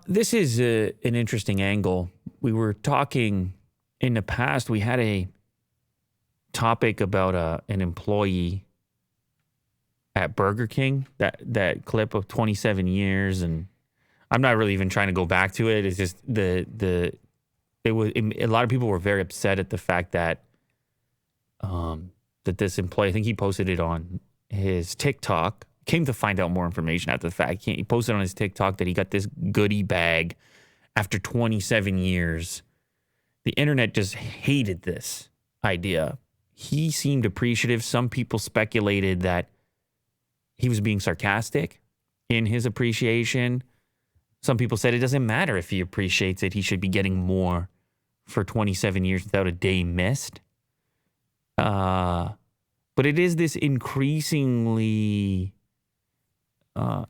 This is an interesting angle. We were talking in the past, we had a topic about an employee at Burger King, that clip of 27 years. And I'm not really even trying to go back to it. It's just a lot of people were very upset at the fact that that this employee, I think he posted it on his TikTok, came to find out more information after the fact. He posted on his TikTok that he got this goodie bag after 27 years. The internet just hated this idea. He seemed appreciative. Some people speculated that he was being sarcastic in his appreciation. Some people said it doesn't matter if he appreciates it. He should be getting more for 27 years without a day missed. But it is this increasingly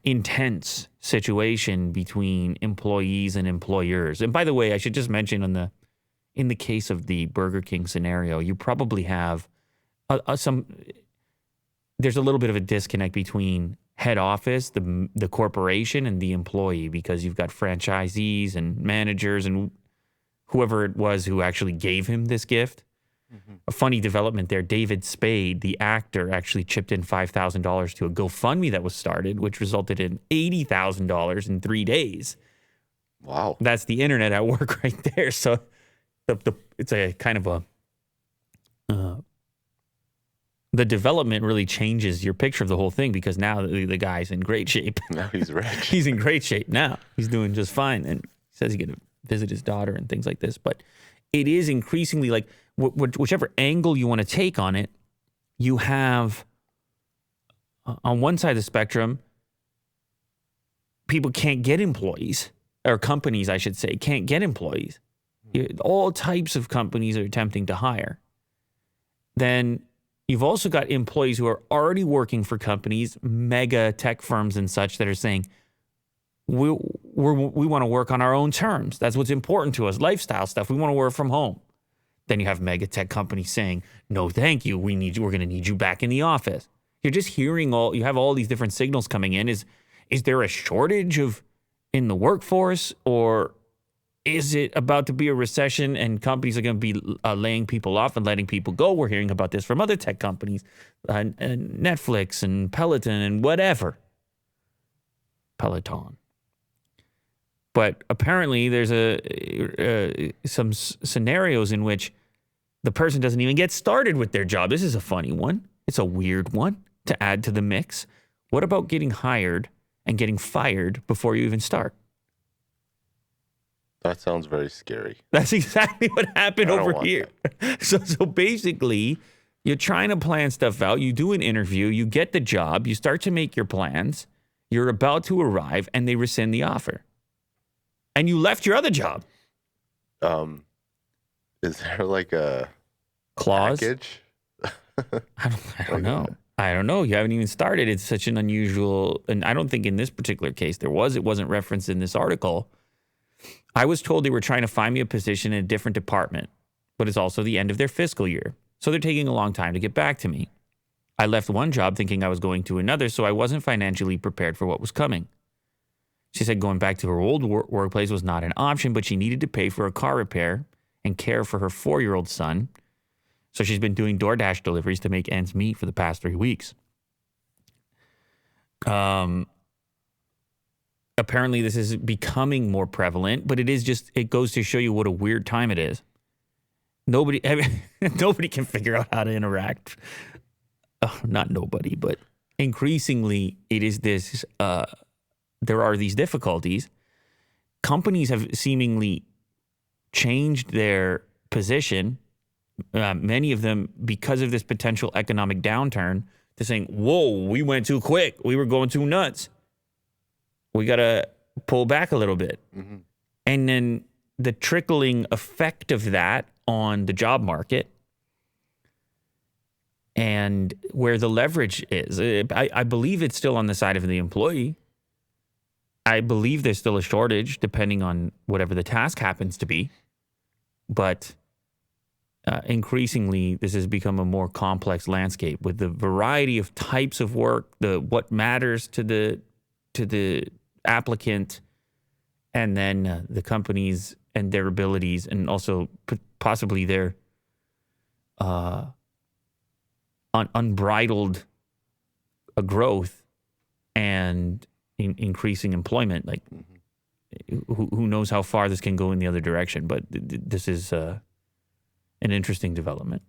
intense situation between employees and employers. And by the way, I should just mention in the case of the Burger King scenario, you probably have there's a little bit of a disconnect between head office, the corporation, and the employee, because you've got franchisees and managers and whoever it was who actually gave him this gift. Mm-hmm. A funny development there, David Spade, the actor, actually chipped in $5,000 to a GoFundMe that was started, which resulted in $80,000 in 3 days. Wow. That's the internet at work right there. So it's a kind of the development really changes your picture of the whole thing, because now the guy's in great shape. Now he's rich. He's in great shape now. He's doing just fine. And he says he's going to visit his daughter and things like this. But it is increasingly like whichever angle you want to take on it, you have on one side of the spectrum, people can't get employees, or companies, I should say, can't get employees. All types of companies are attempting to hire. Then you've also got employees who are already working for companies, mega tech firms and such, that are saying, we want to work on our own terms. That's what's important to us. Lifestyle stuff. We want to work from home. Then you have mega tech companies saying, no, thank you. We're going to need you back in the office. You're just hearing you have all these different signals coming in. Is there a shortage in the workforce, or is it about to be a recession and companies are going to be laying people off and letting people go? We're hearing about this from other tech companies, and Netflix and Peloton and whatever. Peloton. But apparently there's some scenarios in which the person doesn't even get started with their job. This is a funny one. It's a weird one to add to the mix. What about getting hired and getting fired before you even start? That sounds very scary. That's exactly what happened over here. So basically, you're trying to plan stuff out. You do an interview. You get the job. You start to make your plans. You're about to arrive, and they rescind the offer. And you left your other job. Is there like a clause? Package? I don't know. I don't know. You haven't even started. It's such an unusual, and I don't think in this particular case there was. It wasn't referenced in this article. I was told they were trying to find me a position in a different department, but it's also the end of their fiscal year. So they're taking a long time to get back to me. I left one job thinking I was going to another, so I wasn't financially prepared for what was coming. She said going back to her old workplace was not an option, but she needed to pay for a car repair and care for her 4-year-old son. So she's been doing DoorDash deliveries to make ends meet for the past 3 weeks. Apparently this is becoming more prevalent, but it goes to show you what a weird time it is. Nobody can figure out how to interact. Not nobody, but increasingly it is this, there are these difficulties. Companies have seemingly changed their position, many of them because of this potential economic downturn, to saying, whoa, we went too quick. We were going too nuts. We got to pull back a little bit. Mm-hmm. And then the trickling effect of that on the job market and where the leverage is. I believe it's still on the side of the employee. I believe there's still a shortage depending on whatever the task happens to be. But increasingly, this has become a more complex landscape with the variety of types of work, what matters to the applicant, and then the companies and their abilities, and also possibly their unbridled growth and increasing employment. Like, who knows how far this can go in the other direction? But this is an interesting development.